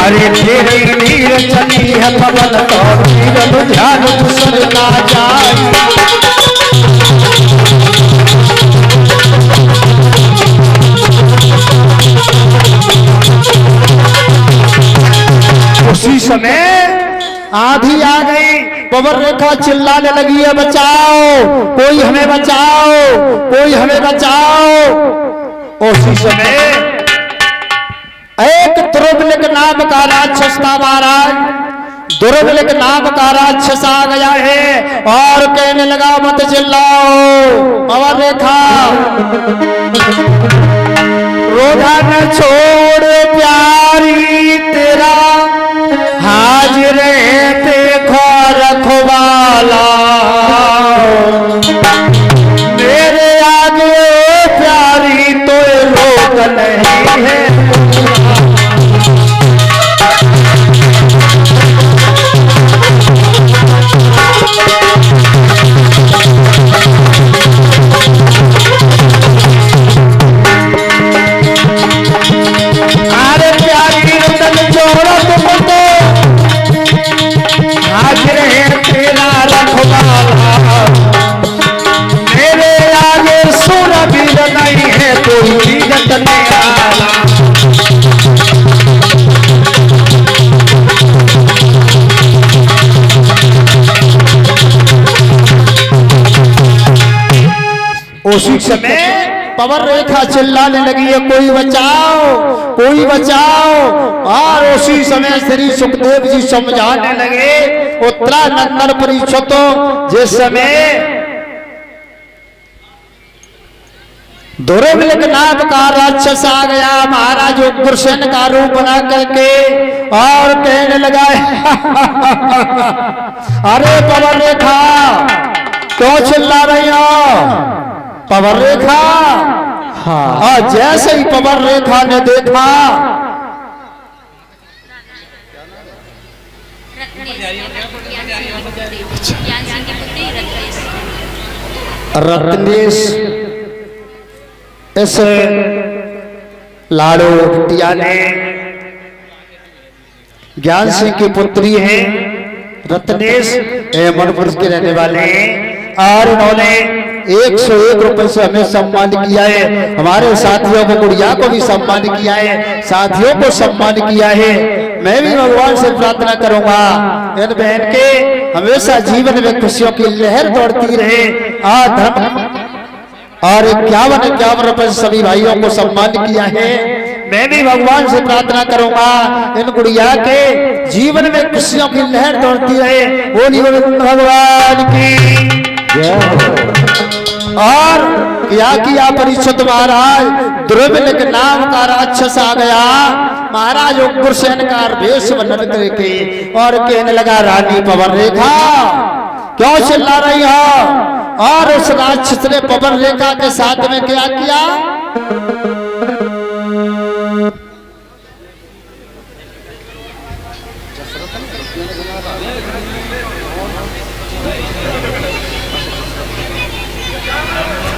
अरे तेरे नीर चली है पवन तो ध्यान दूसर ना जाए। उसी समय आंधी आ गई, पवन रेखा चिल्लाने लगी है बचाओ, कोई हमें बचाओ, कोई हमें बचाओ। उसी समय एक दुर्बलिक नाम का राक्षस था महाराज, दुर्बलिक नाम का राक्षस आ गया है और कहने लगा मत चिल्लाओ पवन रेखा, रोधा न छोड़ प्यारी तेरा हाजिर देखो रखवाला, मेरे आगे प्यारी तो रोक नहीं है। उसी समय पवन रेखा चिल्लाने लगी है कोई बचाओ, कोई बचाओ। और उसी समय श्री सुखदेव जी समझाने लगे उत्तरानंदन परिषदों, जिस समय दुर्बलिक नाम का राक्षस आ गया महाराज उग्रसेन का रूप बना करके और कहने लगा अरे पवन रेखा क्यों चिल्ला रही हो पवन रेखा। हाँ, जैसे ही पवन रेखा ने देखा रत्नेश इस लाड़ो बिटिया ने ज्ञान सिंह की पुत्री है, रत्नेश मनपुर के रहने वाले हैं और उन्होंने 101 रुपए से हमें सम्मान किया है। हमारे साथियों को गुड़िया को भी सम्मान किया है, साथियों को सम्मान किया है। मैं भी भगवान से प्रार्थना करूंगा इन बहन के हमेशा जीवन में खुशियों की लहर दौड़ती रहे। धर्म और 51 रुपए से सभी भाइयों को सम्मान किया है। मैं भी भगवान से प्रार्थना करूंगा इन गुड़िया के जीवन में खुशियों की लहर दौड़ती रहे। बोली गोविंद भगवान की जय। और किया परिषद महाराज दुर्बलिक नाम का राक्षस आ गया महाराज उग्रसेन का वेश बदल करके और कहने लगा रानी पवन रेखा क्यों चिल्ला रही हो। और उस राक्षस ने पवन रेखा के साथ में क्या किया,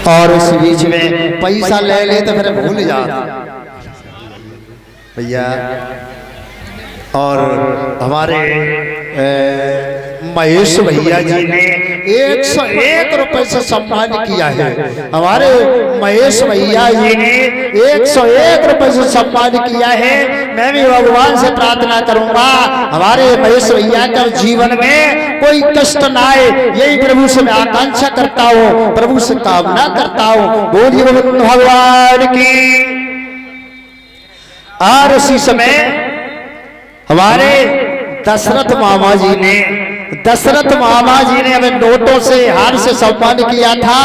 और इस बीच में पैसा ले ले तो फिर भूल जा भैया। और हमारे महेश भैया जी ने 101 रुपए से सम्मान किया है। हमारे महेश भैया जी ने 101 रुपए से सम्मान किया है। मैं भी भगवान से प्रार्थना करूंगा हमारे महेश भैया का जीवन में कोई कष्ट ना आए, यही प्रभु से मैं आकांक्षा करता हूँ, प्रभु से कामना करता हूँ। बोलिए गोविंद भगवान की। और उसी समय हमारे दशरथ मामा जी ने हमें नोटों से हार से सम्मान किया था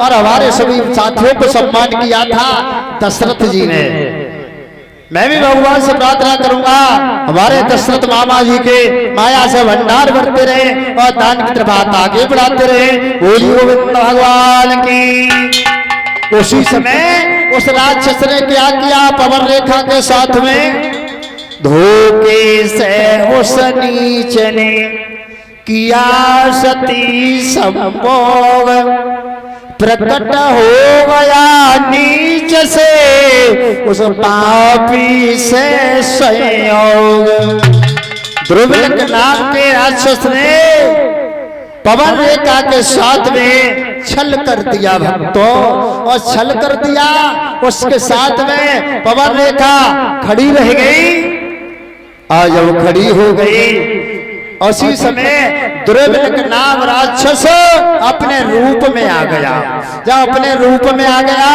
और हमारे सभी साथियों को सम्मान किया था दशरथ जी ने। मैं भी भगवान से प्रार्थना करूंगा हमारे दशरथ मामा जी के माया से भंडार भरते रहे और दान की तरफ आगे बढ़ाते रहे। बोलिए गोविंद भगवान की। उसी समय उस राक्षस ने क्या किया पवन रेखा के साथ में, धोखे से उस नीच ने किया सती संभोग, प्रकट हो गया नीच से उस पापी से संयोग। ध्रुवलिंग नाम के राक्षस ने पवन रेखा के साथ में छल कर दिया भक्तों, और छल कर दिया। उसके साथ में पवन रेखा खड़ी रह गई। आज वो खड़ी हो गई, उसी समय ध्रुवलिंग नाम राक्षस अपने रूप में आ गया। जब अपने रूप में आ गया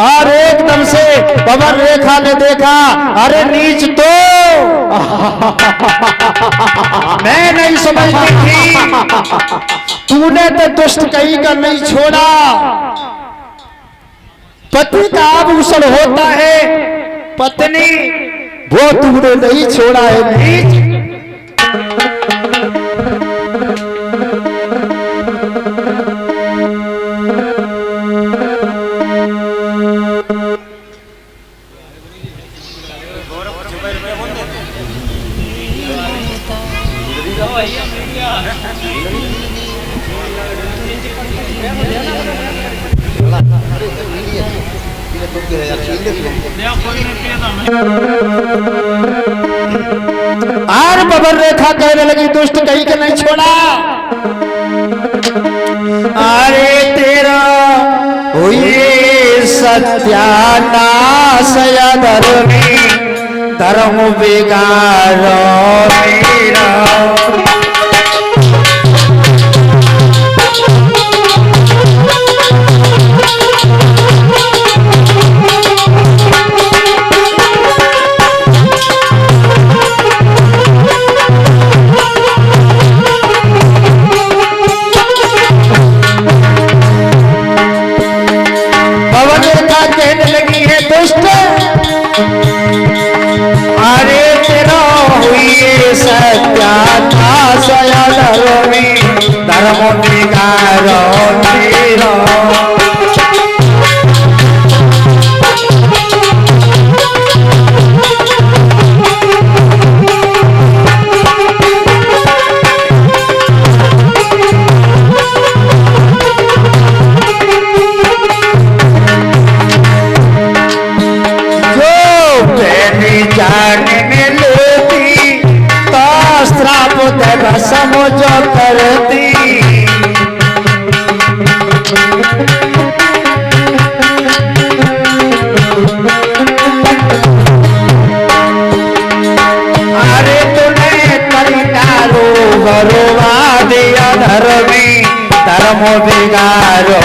और एकदम से पवन रेखा ने देखा, अरे नीच तो मैं नहीं समझती थी, तूने तो दुष्ट कहीं का नहीं छोड़ा। पति का आभूषण होता है पत्नी, वो तूने नहीं छोड़ा है नीच। और पवन रेखा कहने लगी, दुष्ट कहीं के नहीं छोड़ा। अरे तेरा हुई सत्यानाश धर्मी, धर्म बिगाड़ो मेरा। अरे तेरा हुई सत्यानाश धर्मी, धर्म बिगाड़ो मेरा। समझ करती अरे तूने करी डालो बरवा दिया धर्मी, धर्म बिगाड़ो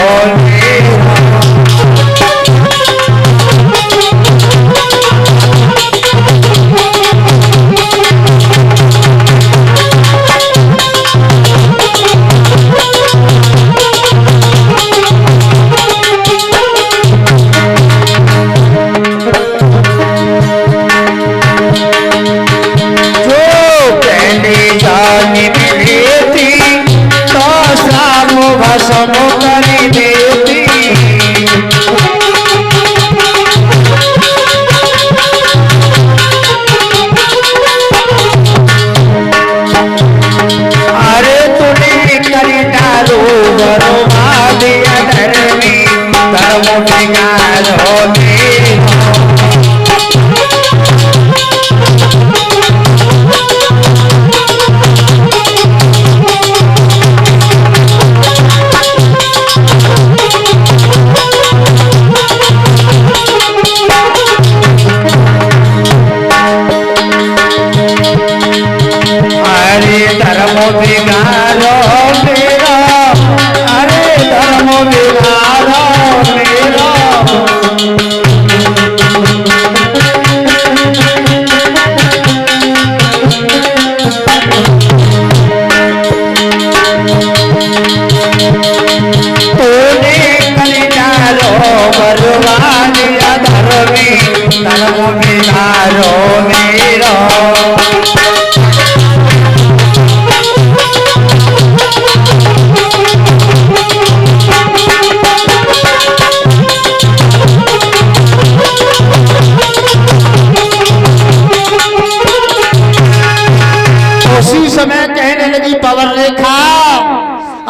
पवन रेखा,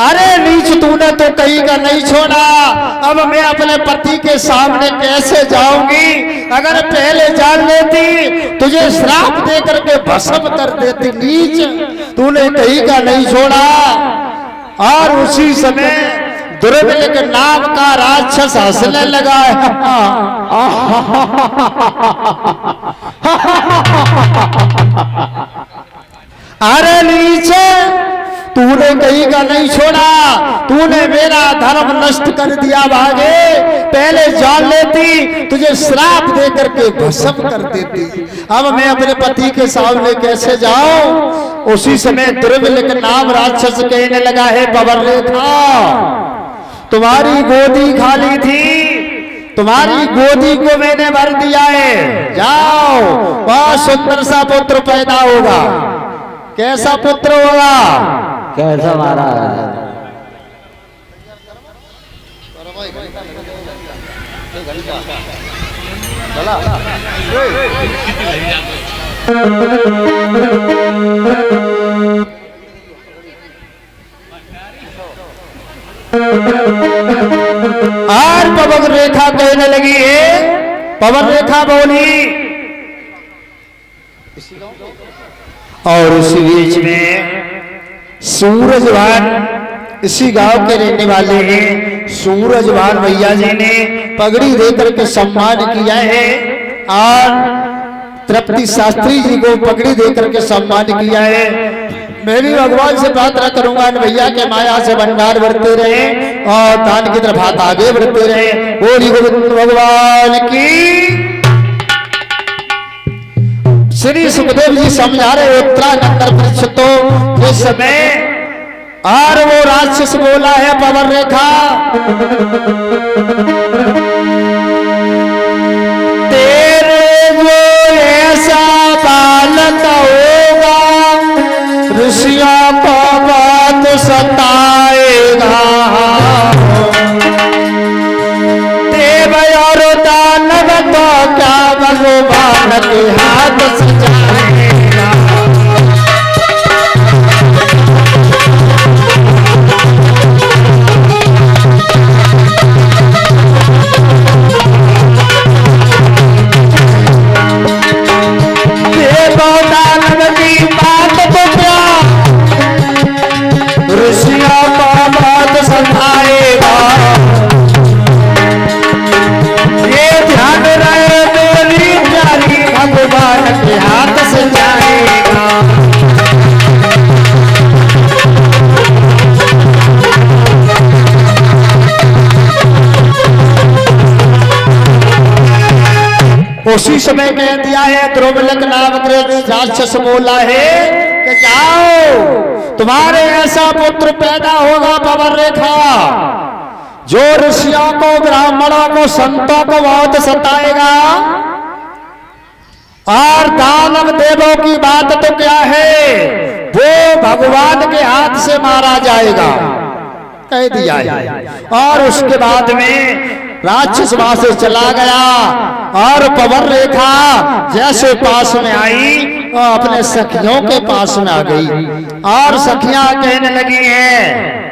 अरे नीच तूने तो कहीं का नहीं छोड़ा। अब मैं अपने पति के सामने कैसे जाऊंगी? अगर पहले जान लेती तुझे श्राप दे करके भस्म कर देती। नीच, तूने कहीं का नहीं छोड़ा। और उसी समय दुर्बलिक नाम का राक्षस हंसने लगा। अरे नीचे, तूने कहीं का नहीं छोड़ा, तूने मेरा धर्म नष्ट कर दिया भागे। पहले जान लेती तुझे श्राप दे करके भस्म कर देती। अब मैं अपने पति के सामने कैसे जाऊं? उसी समय दुर्बलिक नाम राक्षस कहने लगा है पवन रेखा, तुम्हारी गोदी खाली थी, तुम्हारी गोदी को मैंने भर दिया है। जाओ, बहुत सुंदर सा पुत्र पैदा होगा। कैसा पुत्र होगा? कैसा महाराज? और पवन रेखा कहने लगी है, पवन रेखा बोली। और उसी बीच में सूरजवान, इसी गांव के रहने वाले हैं सूरजवान भैया जी ने पगड़ी देकर के सम्मान किया है। और तृप्ति शास्त्री जी को पगड़ी देकर के सम्मान किया है। मैं भी भगवान से प्रार्थना करूंगा इन भैया के माया से भंडार बढ़ते रहे और दान की तरफ हाथ आगे बढ़ते रहे। बोली गोविंद भगवान की। श्री सुखदेव जी समझा रहे उत्तराखंड परिषदों इस समय। और वो राक्षस बोला है पवन रेखा, तेरे जो ऐसा बालक होगा ऋषियों को बहुत सताएगा। देव और दानव तो क्या भगवान के हाथ से जाएगा। देव दानव की बात तो क्या ऋषियों को बहुत सताएगा। ये ध्यान रहे मेरी प्यारी भगवान के हाथ से जाएगा। उसी समय कह दिया है द्रौबलक नामक राक्षस बोला है कि जाओ, तुम्हारे ऐसा पुत्र पैदा होगा पवन रेखा जो ऋषियों को, ब्राह्मणों को, संतों को बहुत सताएगा। और दानव देवों की बात तो क्या है, वो भगवान के हाथ से मारा जाएगा, कह दिया है। और उसके बाद में राक्षस वहां से चला गया। और पवन रेखा जैसे पास में आई अपने सखियों के पास में आ गई। और सखियां कहने लगी हैं,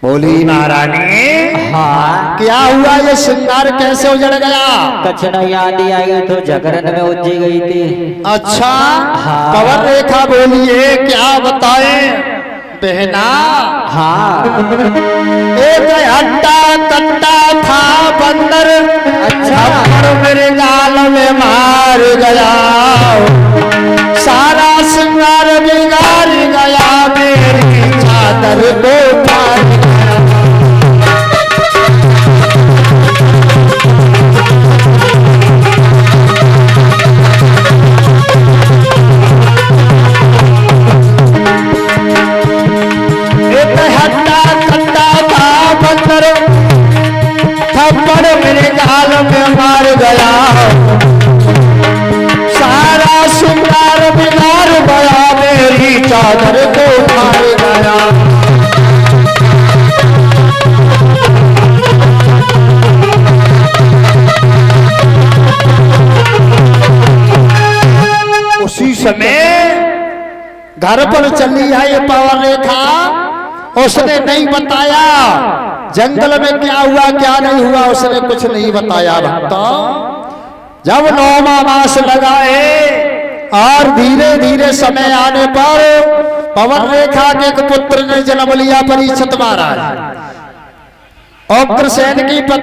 बोली महारानी, हाँ क्या हुआ, ये श्रृंगार कैसे उजड़ गया? कचना आंधी आई गई तो जागरण में उलझी गई थी। अच्छा, हाँ। पवन रेखा बोलिए, क्या बताएं बहना? हाँ, एक हट्टा कट्टा था बंदर, अच्छा। मेरे गाल में मार गया। सारा श्रृंगार बिगाड़ गया, मेरी चादर को फाड़ गया। एक हट्टा कट्टा था बंदर, थप्पड़ मेरे गाल में मार गया। सारा श्रृंगार बिगाड़ गया, मेरी चादर को फाड़ गया। उसी समय घर पर चली है ये पवन रेखा। उसने नहीं बताया जंगल में क्या हुआ क्या नहीं हुआ उसने कुछ नहीं बताया भक्तों। जब 9वां मास लगाए और धीरे धीरे समय आने पर पवन रेखा के एक पुत्र ने जन्म लिया, परीक्षित महाराज। उग्रसेन की